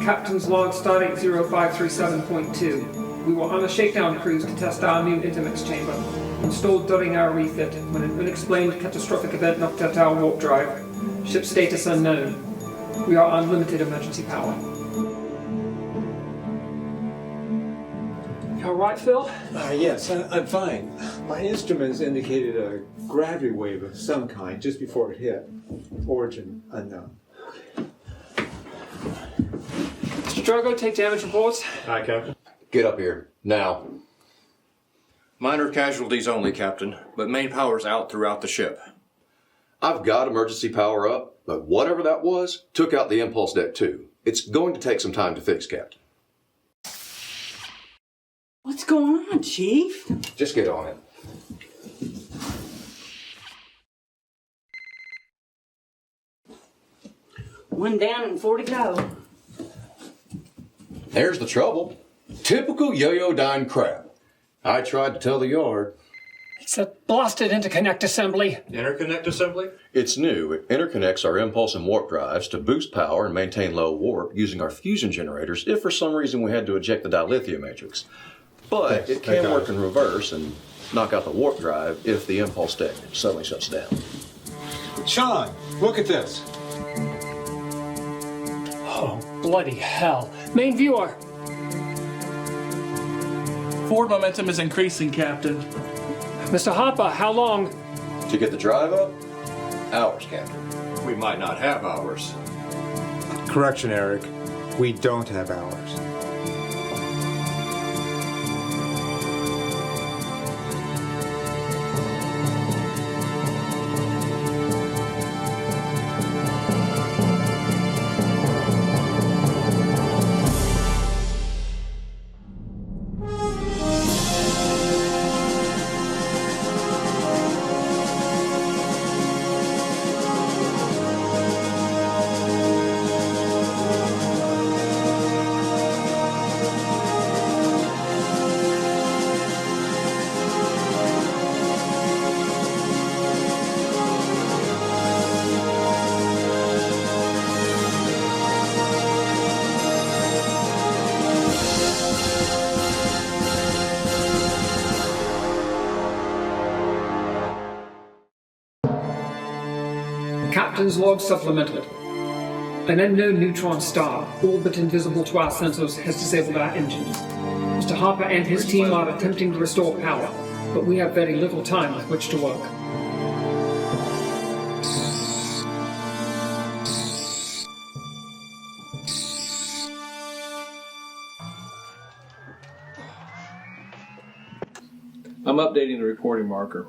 Captain's log stardate 0537.2. We were on a shakedown cruise to test our new intermix chamber, installed during our refit, when an unexplained catastrophic event knocked out our warp drive. Ship status unknown. We are on limited emergency power. You alright, Phil? Yes, I'm fine. My instruments indicated a gravity wave of some kind just before it hit. Origin unknown. Mr. Drogo, take damage reports. Aye, Captain. Get up here, now. Minor casualties only, Captain, but main power's out throughout the ship. I've got emergency power up, but whatever that was, took out the impulse deck too. It's going to take some time to fix, Captain. What's going on, Chief? Just get on it. One down and 4 to go. There's the trouble. Typical yo-yo-dyne crap. I tried to tell the yard. It's a blasted interconnect assembly. Interconnect assembly? It's new. It interconnects our impulse and warp drives to boost power and maintain low warp using our fusion generators if for some reason we had to eject the dilithium matrix. But it can work in reverse and knock out the warp drive if the impulse deck suddenly shuts down. Sean, look at this. Oh, bloody hell. Main viewer. Forward momentum is increasing, Captain. Mr. Harper, how long? To get the drive up? Hours, Captain. We might not have ours. Correction, Erik. We don't have ours. Captain's log supplemented. An unknown neutron star, all but invisible to our sensors, has disabled our engines. Mr. Harper and his team are attempting to restore power, but we have very little time with which to work. I'm updating the recording marker,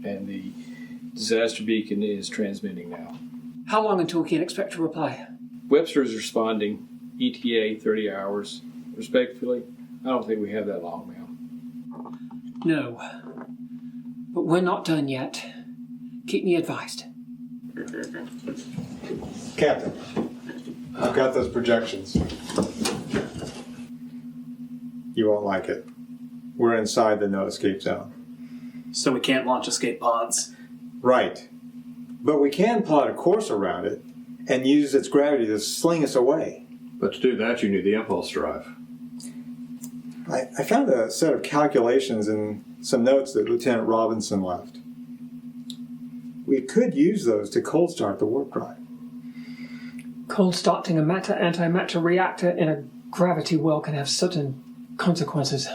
and the disaster beacon is transmitting now. How long until we can expect a reply? Webster is responding, ETA 30 hours. Respectfully, I don't think we have that long, ma'am. No. But we're not done yet. Keep me advised. Captain, I've got those projections. You won't like it. We're inside the no escape zone. So we can't launch escape pods. Right. But we can plot a course around it and use its gravity to sling us away. But to do that, you need the impulse drive. I found a set of calculations and some notes that Lieutenant Robinson left. We could use those to cold start the warp drive. Cold starting a matter-antimatter reactor in a gravity well can have certain consequences.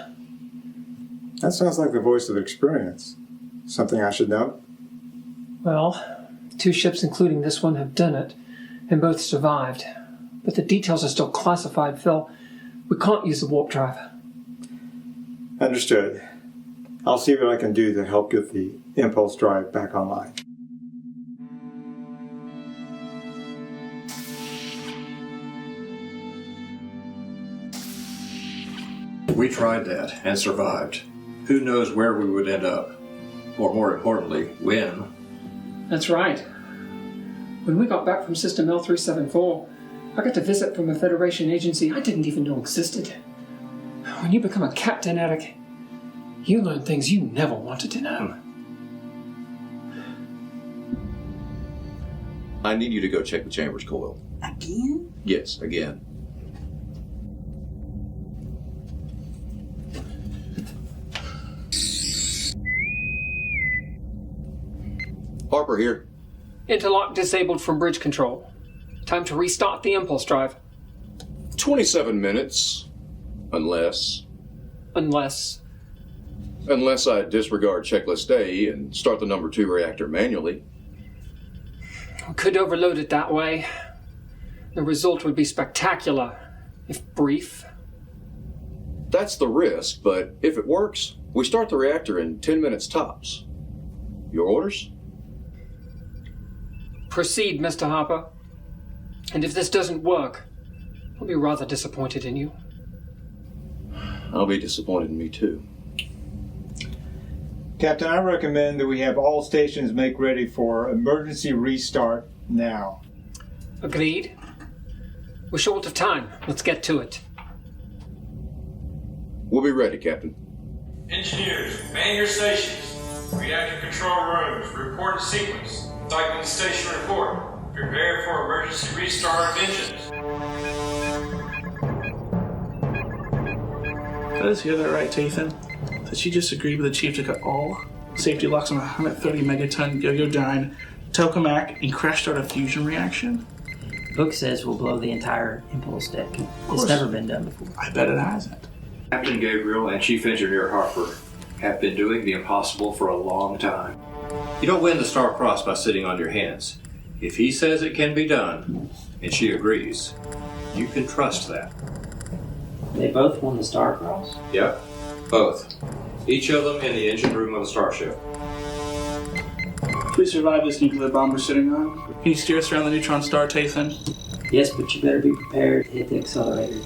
That sounds like the voice of experience. Something I should know? Well, 2 ships, including this one, have done it, and both survived. But the details are still classified, Phil. We can't use the warp drive. Understood. I'll see what I can do to help get the impulse drive back online. We tried that and survived. Who knows where we would end up? Or more importantly, when? That's right. When we got back from System L374, I got a visit from a Federation agency I didn't even know existed. When you become a captain, Erik, you learn things you never wanted to know. I need you to go check the chamber's coil. Again? Yes, again. Harper here. Interlock disabled from bridge control. Time to restart the impulse drive. 27 minutes. Unless I disregard checklist A and start the number 2 reactor manually. We could overload it that way. The result would be spectacular, if brief. That's the risk, but if it works, we start the reactor in 10 minutes tops. Your orders? Proceed, Mr. Harper. And if this doesn't work, I'll be rather disappointed in you. I'll be disappointed in me too. Captain, I recommend that we have all stations make ready for emergency restart now. Agreed. We're short of time. Let's get to it. We'll be ready, Captain. Engineers, man your stations. Reactor control rooms, report in sequence. Cycling station report. Prepare for emergency restart of engines. Did I just hear that right, Taathan? That she just agreed with the chief to cut all safety locks on a 130 megaton Yo-Yo Dyne, tokamak, and crash start a fusion reaction? Book says we'll blow the entire impulse deck. It's never been done before. I bet it hasn't. Captain Gabriel and Chief Engineer Harper have been doing the impossible for a long time. You don't win the Star-Crossed by sitting on your hands. If he says it can be done, and she agrees, you can trust that. They both won the Star-Cross? Yep, both. Each of them in the engine room of the Starship. If we survive this nuclear bomb we're sitting on, can you steer us around the neutron star, Taathan? Yes, but you better be prepared to hit the accelerator.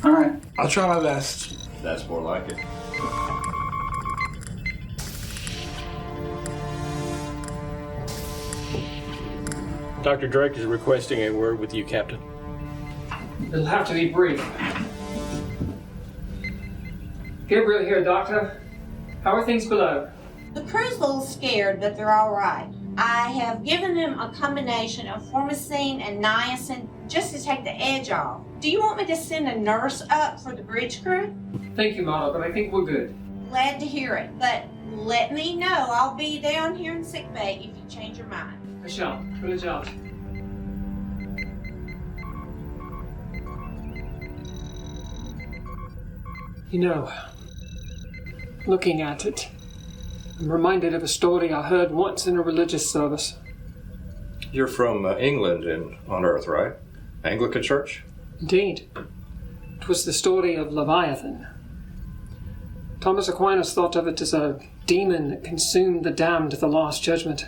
Alright, I'll try my best. That's more like it. Dr. Drake is requesting a word with you, Captain. It'll have to be brief. Gabriel here, Doctor. How are things below? The crew's a little scared, but they're all right. I have given them a combination of formicine and niacin just to take the edge off. Do you want me to send a nurse up for the bridge crew? Thank you, Marla, but I think we're good. Glad to hear it, but let me know. I'll be down here in sickbay if you change your mind. I shall. Good job. You know, looking at it, I'm reminded of a story I heard once in a religious service. You're from England and on Earth, right? Anglican Church? Indeed. It was the story of Leviathan. Thomas Aquinas thought of it as a demon that consumed the damned at the Last Judgment.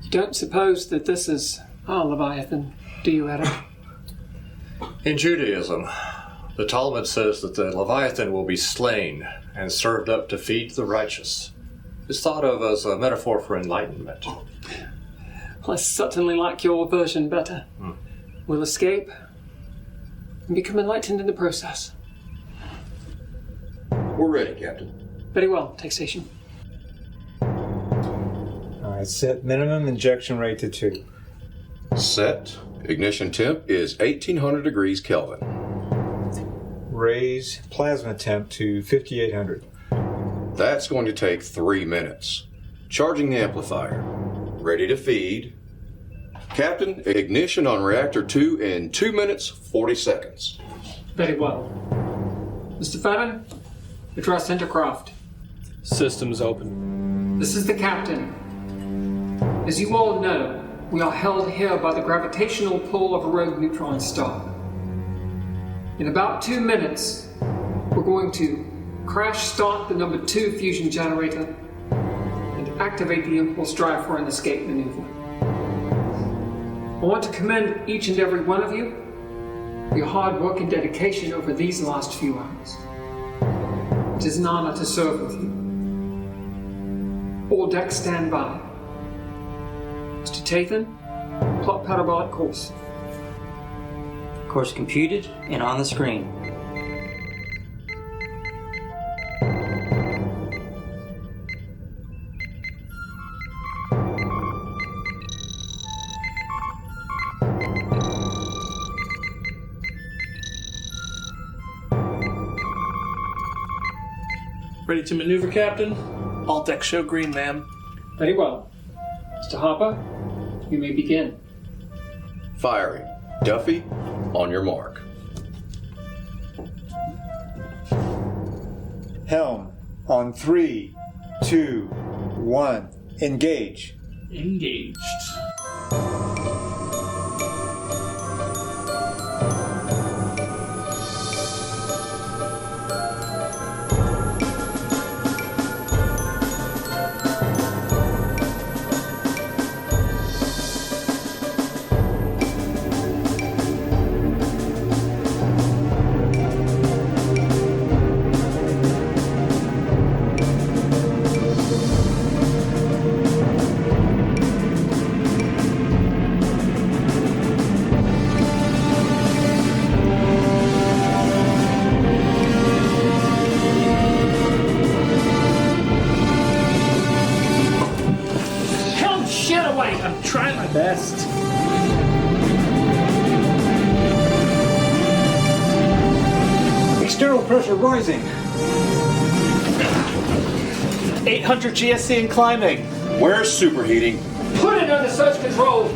You don't suppose that this is our Leviathan, do you, Erik? In Judaism, the Talmud says that the Leviathan will be slain and served up to feed the righteous. It's thought of as a metaphor for enlightenment. Well, I certainly like your version better. We'll escape and become enlightened in the process. We're ready, Captain. Very well. Take station. All right, set minimum injection rate to 2. Set. Ignition temp is 1800 degrees Kelvin. Raise plasma temp to 5800. That's going to take 3 minutes. Charging the amplifier. Ready to feed. Captain, ignition on reactor 2 in 2 minutes, 40 seconds. Very well. Mr. Faron, address Intercraft. Systems open. This is the captain. As you all know, we are held here by the gravitational pull of a rogue neutron star. In about 2 minutes, we're going to crash start the number 2 fusion generator and activate the impulse drive for an escape maneuver. I want to commend each and every one of you for your hard work and dedication over these last few hours. It is an honor to serve with you. All decks stand by. Mr. Taathan, plot parabolic course. Course computed and on the screen. Ready to maneuver, Captain? All decks show green, ma'am. Very well. Mr. Harper, you may begin. Firing. Duffy, on your mark. Helm, on 3, 2, 1, engage. Engaged. Best. External pressure rising. 800 GSC and climbing. Where's superheating? Put it under search control.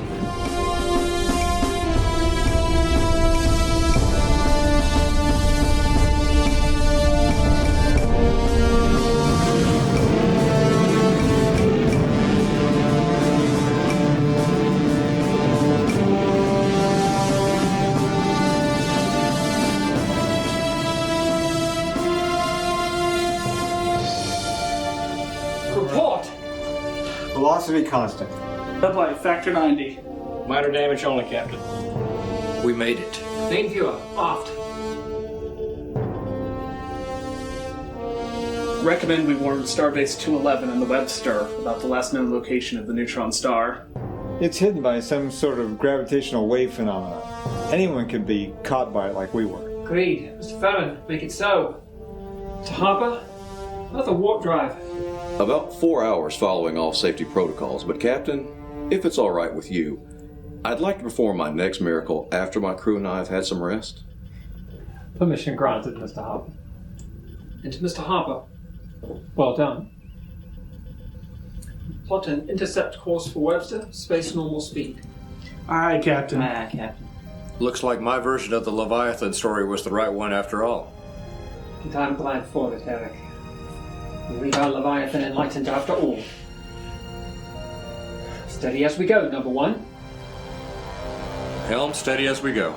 Velocity constant. Apply factor 90. Minor damage only, Captain. We made it. Main viewer, aft. Recommend we warn Starbase 211 in the Webster about the last known location of the neutron star. It's hidden by some sort of gravitational wave phenomenon. Anyone could be caught by it like we were. Agreed. Mr. Faron, make it so. Mr. Harper, how's the warp drive? About 4 hours following all safety protocols, but Captain, if it's all right with you, I'd like to perform my next miracle after my crew and I have had some rest. Permission granted, Mr. Harper. And to Mr. Harper, well done. Plot an intercept course for Webster, space normal speed. Aye, Captain. Aye, Captain. Looks like my version of the Leviathan story was the right one after all. And I'm glad for it, Erik. We leave our Leviathan enlightened after all. Steady as we go, number one. Helm, steady as we go.